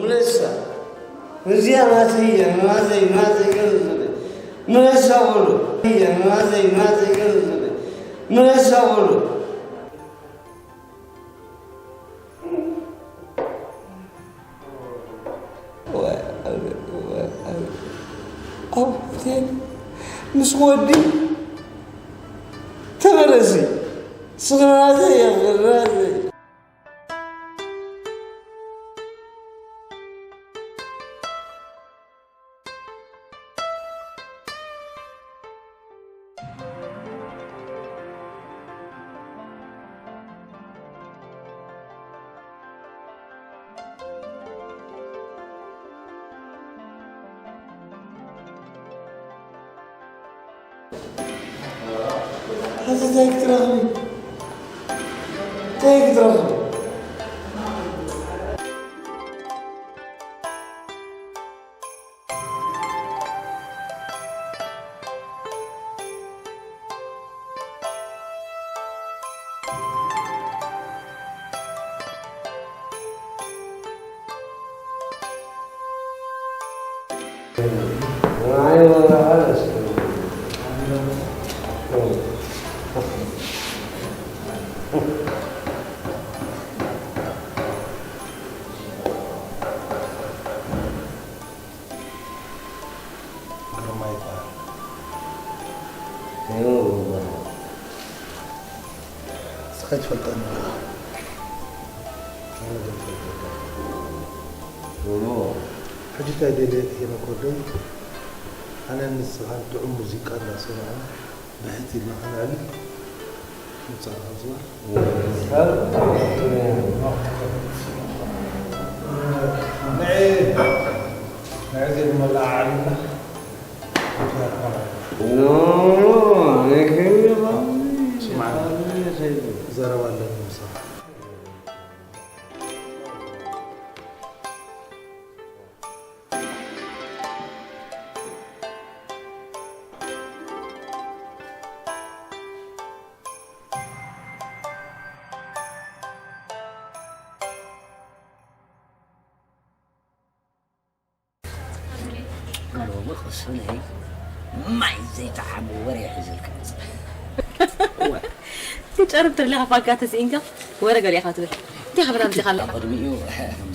ملسا نزيا ما زي كذا ملسا ولو هي ما زي كذا ملسا ولو أو ثاني مش ودي تمرسي صغراتي يا غراتي هذا تايك ترغبي سخيت فلتان حاجة هذه هنا كودي أنا نسمع دعم موسيقى الناس معنا بحثي ما أنا علي نتصرف أزوار نعيد المولى علينا زروا لنا المصاحب خصني ما زي تعب وريح زلك تجرب ترلي خفاكات سينكا ورا قال يا خاطر دي خبر انت خلق قدميو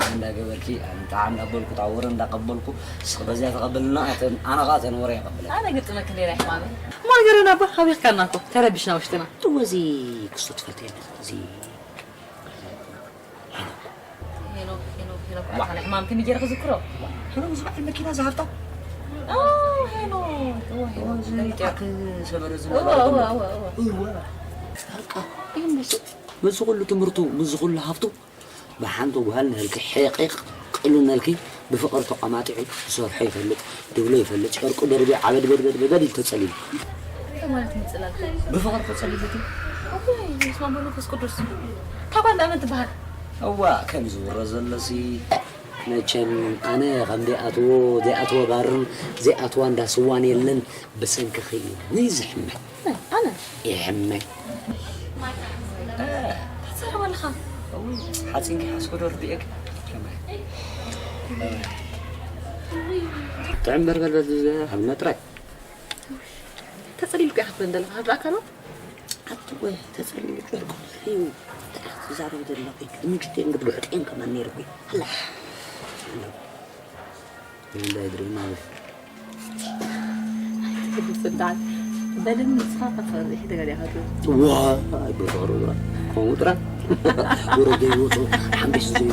عند قبلتي انت عم قبلك تعور عند قبلكم سخبزي تقبلنا انا قاتن وري قبل انا قلت لك لي رايح مامي ما قرينا با خبيخ كانكو تربشنا وشتنا توزي قصه فتين زي هنا انا حمام كني جرى ذكره هنا مش بعد الماكينه زهرتها هنا زيتك سبر زمان هو مزغل تمرتو مزغل هفتو بحنتو بهالنا لك حقيق قلنا لك بفقر تقاماتي صار حي فلت دولي فلت شرق دربي عبد بدل تتصلي ما تمثلك بفقر تتصلي بتي والله اسمع بنفس قدس طبعا انا تبهر هو كم زور زلسي نجم أنا غمدي أتو بارن زي أتو عند سواني يلن بسنك خير نيزحمة أنا يحمة صار ولا خام حاسينك حاسكودور بيك تعمر قلبي هم نترك تصلي لك يا حبيبي عندك هذا كانوا أتوه تصلي لك يركض زارو دلوقتي مشتين قد بعدين كمان نيربي هلا لا يدري ما في صدق بدل نصفات فرض هذا قال يا هذا واه بضرورة كونترا ورودي وصل حبس زي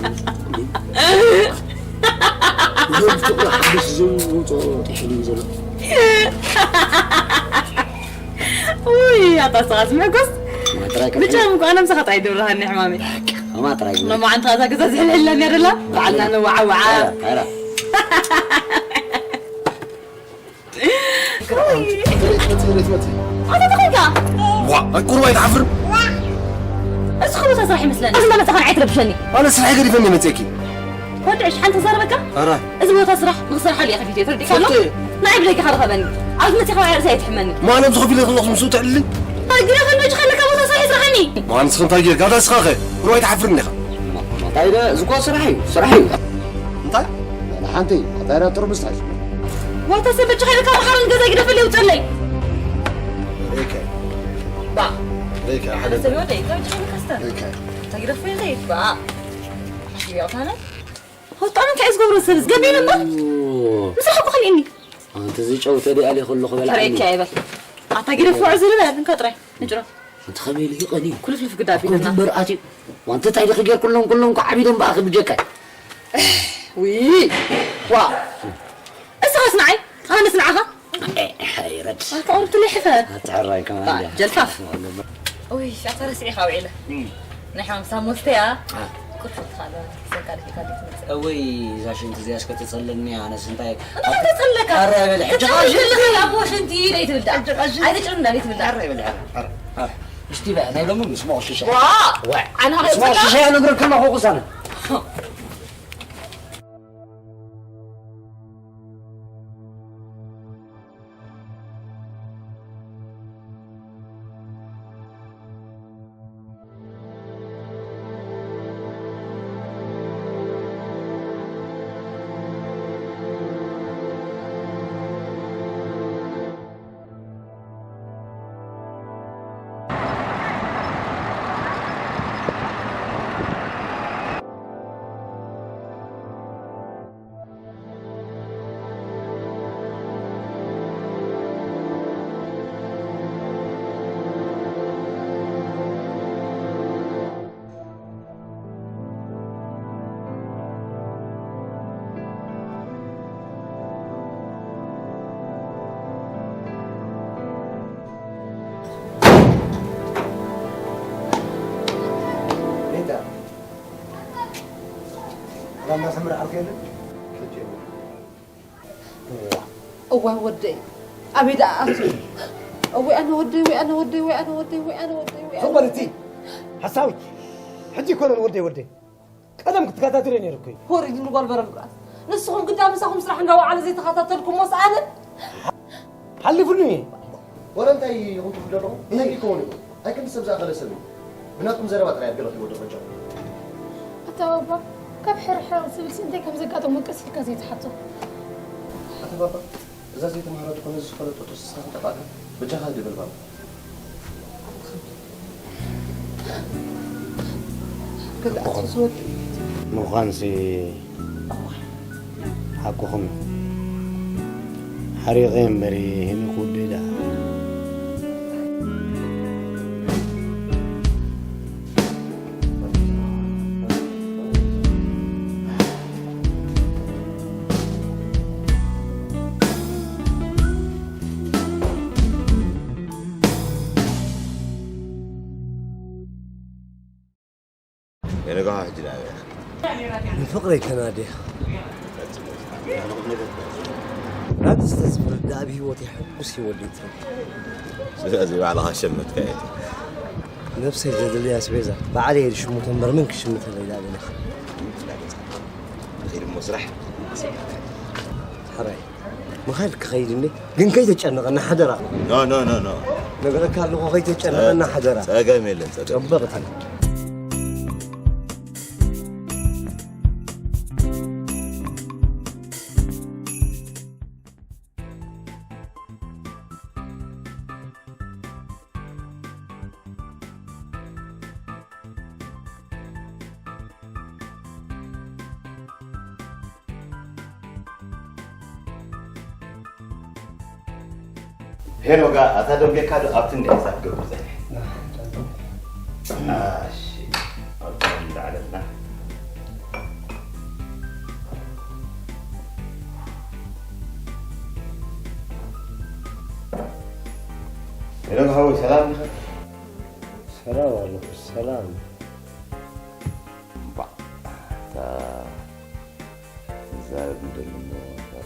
يوم تقرأ حبس زي وصل تحلي زلو وي يا تصاص ما قص ما تراك بجامك أنا مسخط عيد والله إني حمامي ما تراك ما عند هذا قصص إلا نيرلا بعدنا أنا وعا هذا دقيقة وا الكروة يتعفر اسخلوا صاحي مثلنا أصلا ما تخان عيد ربشني أنا سرحي قريب مني متاكي ودعش حنت صاربك أراه إذا ما تصرح مغسر حالي يا خفيتي تردي كله نعيب لك خرخة بني عاوز ما تخوي عرسة يتحملني ما أنا بزخو في لي خلص مسوط علي طيب خلنا خلك أبو تصحي يسرحني ما أنا سخن طايق هذا سخاخة كروة يتعفر مني ما طيب زكوا صراحي انت حنتي طيب تربص تعال وتسبت خيرك وحرن جزاك دفلي وتلي هيك با هيك انا حدا سوي ودي تو جيني كاستر هيك تقدر في زيت با حبيبي انا هو طعم كايس قبر السرس قبل ما مسحكوا خليني انت زي شو تدي علي خلو خبل طريق كايبه اعتقد في عزل بعد نكطري نجرا انت خميل يقني كل في قدابي لنا براتي وانت تعيد خجر كلهم قاعدين باخذ بجكاي وي وا اسمعي انا نسمعها حيرت قلت لي حفاد تعرى كمان جلفاف وي شاطر سعي خاوعيله نحن مساموستيا كنت هذا سكر في كذا وي زاش انت زي اسكت تصلني انا سنتاي انا تصلك قرب الحج يا ابو شنتي ليت بدا عايز تشرنا ليت بدا قرب الحج اشتي بقى انا لما نسمعوا شيشه وا انا هاي اسمعوا شيشه انا اقول كلمه فوق انا لما سمر عركيله هو ودي ابي دا وانا ودي خبرتي حساوي حجي كون ودي قدم تكاتاترين يركي هوري دي نقول بربقاس نسخهم قدام نسخهم سرح نقوا على زي تخاطركم وسأنا حلفني ولا انت يغوت بدرو نيجي كوني اكن سبزا خلصني بناتكم زربات راي بيلو يودو رجو أتوابا كيف حر سبل سنتي كم زكاة ومكسر كزيت حطه بابا اذا زيت مهارات تكون الزخرة وتصحى تقعد بجهاد بالباب كذا صوت مخانسي حقهم حريقين بري هم كوديدا انا قاعد اجري من فقري كنادي لا تستثمر الدابي هو تحبس وليت زي على هاشمت كايت نفسي جدل يا سبيزة بعدي شو متمر منك شو مثل اللي دابي غير المسرح حراي ما خيرك خيرني قن كي تتشنق انا حدرا نو نقول لك قال له كي تتشنق انا حدرا ساقا ميلن ساقا جبرتني هنا وقع أتادم بيكادو أبتن ده حساب قبل زين ماشي أبتن ده على هنا هو سلام السلام عليكم السلام با تا زاد من الموضوع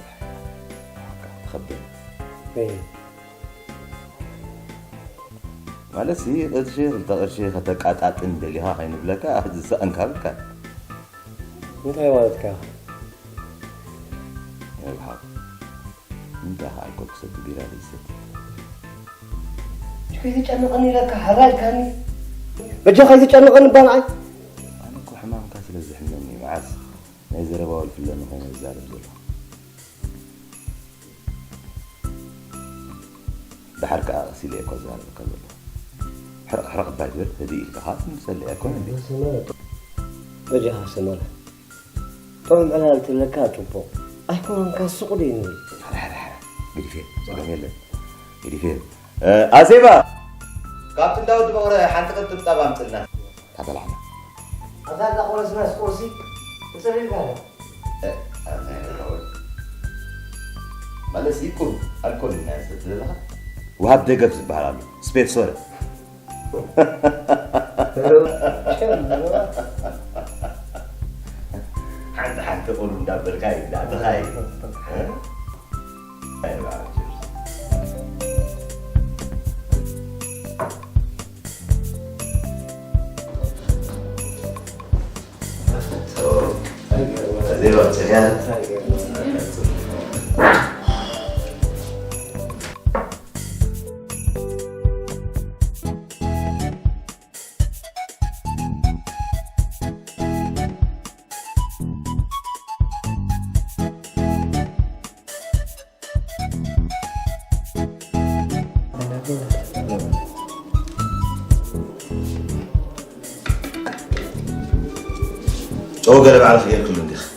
خبر ايه ማለት እሺ እንተቀርሺ ከተቃጣጥን ደሊሃ ከይንብለካ ዝሰአንካልካ እንታይ ማለትካ ይልሃ እንታ ሃልኮክ ሰት ቢራ ልሰት كيف تጨነቀኒ لك حراج كاني بجا كيف تጨነቀኒ بانعي انا كو حمام كاس لزح ናይ ዘረባ ወልፍለን ኮይኑ ይዛረብ ዘሎ ድሓር ከዓ ቀሲለ እኮ ዝዛረበካ ዘሎ ሕርቕ ሕርቕ እባ ትብል ህድእ ኢልካ ከዓ ንፀልእ ኣይኮነ እንዴ ወዲኻ ሰመረ ጥዑም ዕላል ትብለካ ፅቡቕ ኣይኮነን ካስቑ ደ ንብል ግዲፌር ፀገም የለን ግዲፌር ኣሴባ ካብቲ እንዳወዲ በቕረ ሓንቲ ቅጥብ ጣባ ምፅልና ታበላዕና ኣዛዛ ቆረስናስ ቁርሲ እፅሪልካ ማለት ይኩን ኣልኮል ኢና ሰት ዘለኻ ውሃብ ደገፍ ዝበሃል ኣሎ ስፔት ሶረ ሓንቲ ሓንቲ ቁሉ እንዳበልካ እንዳተኻይ جو قلب على خير كله ندخ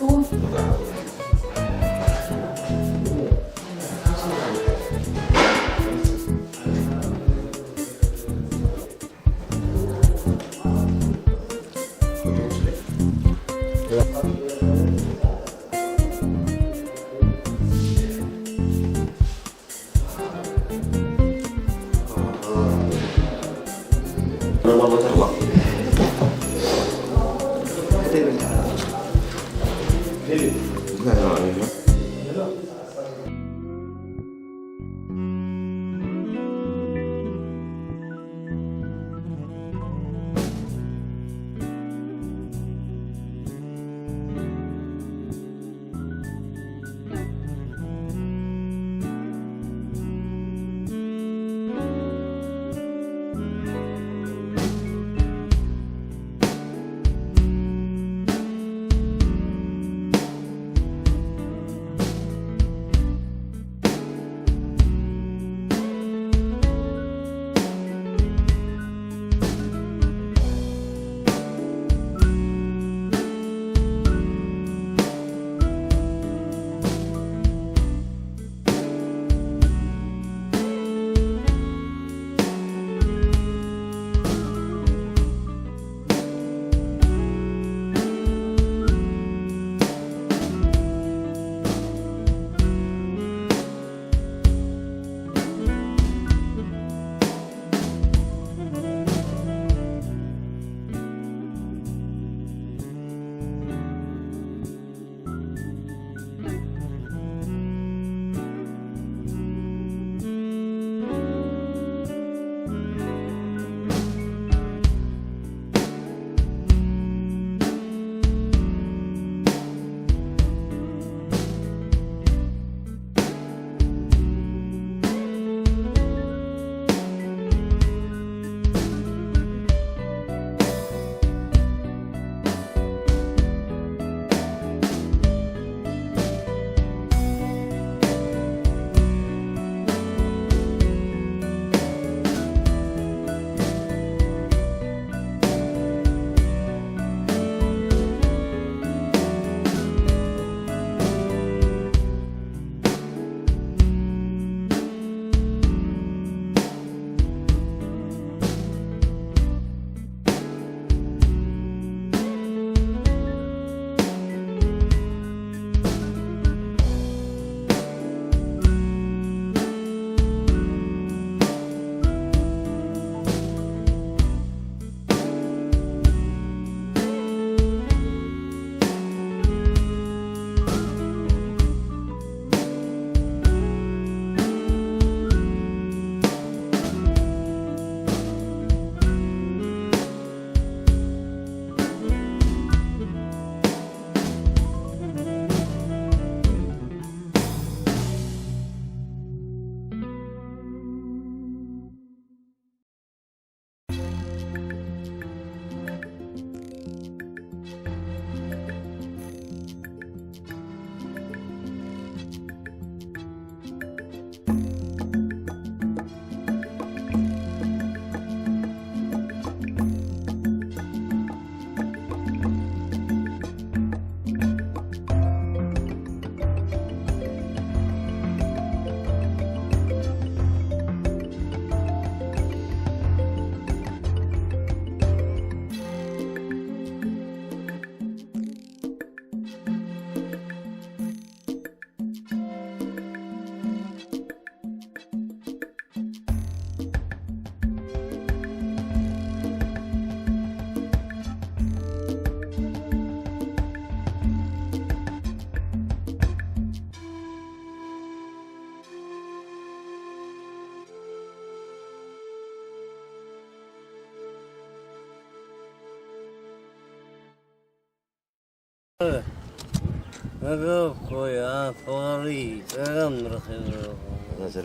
يا فوري سلام رخيص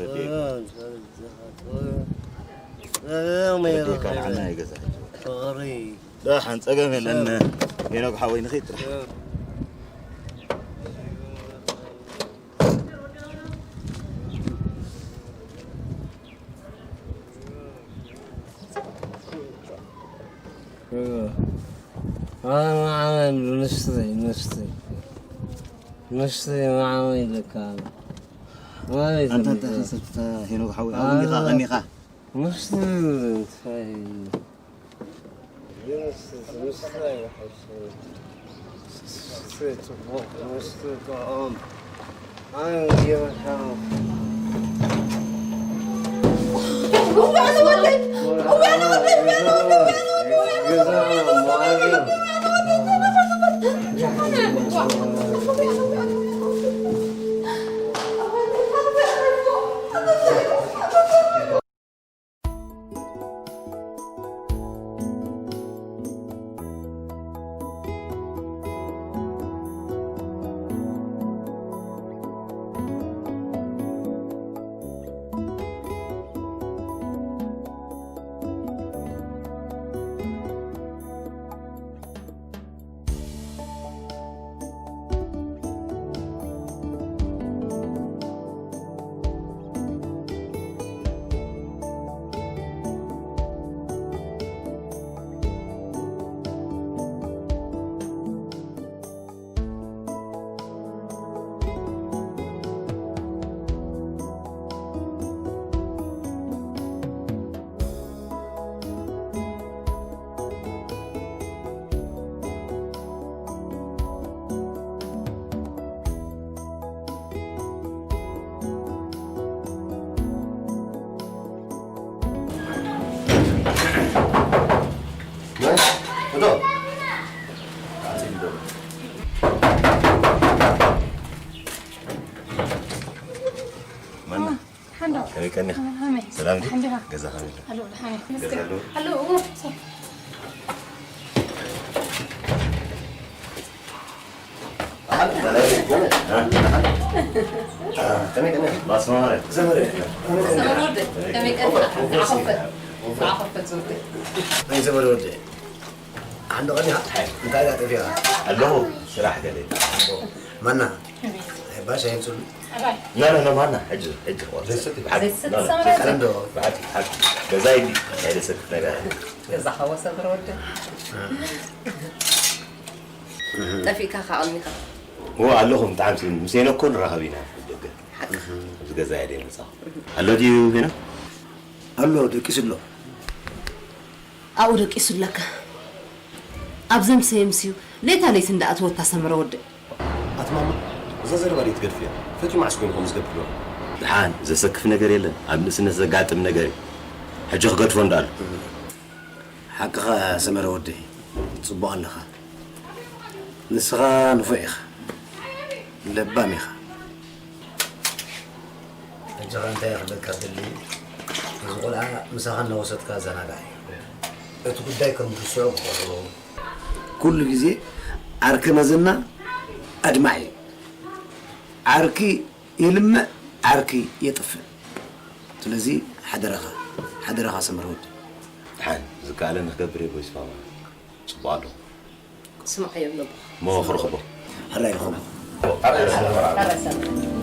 كان عنا يجزا فوري لا حنصقم لأن هنا حوين خيط أنا عامل نشتري معاوي لك أنا أنت خسرت هنا حوين أغني خا نشتري كان سلام دي جزاك هلو الله هلو تمام بس ما عرفت سمرودة تمك عفت زودة أي زمر ودي عنده غني أنت قاعد فيها اللو صراحة قليل منا باشا ينزل لا مانا حجر زي بعد الست سمرودة عنده بعد جزايدي يعني ست لا إذا هو سمرودة تفيك خالني هو قال لهم تعال مسينا كل رهبينا بس جزايدي صح اللو دي هنا الله دكيس له أورك إسلك أبزم سيمسيو ليه تاني سندأت وتسمر ود أتمنى زازر بريت قد فيها فكي معسكين خمس قد فيها الحان إذا سكف نجاري لا عم نسنا زقات من نجاري حجة قد فندال حقها سمر ودي تصبح لها نسخة نفيخ لباميخ الجران تاخذ كردلي نقول مسخنا وسط كازا نغاي اتو قداي كم تسوق كل جزء عرك مزنا أجمعي عركي يلم عركي يطفى تلزي حدرها سمرود الحان زكالة نخبري بويس فاما صبالو اسمع يا ابن مو خرخبو هلا يخبو هلا سلام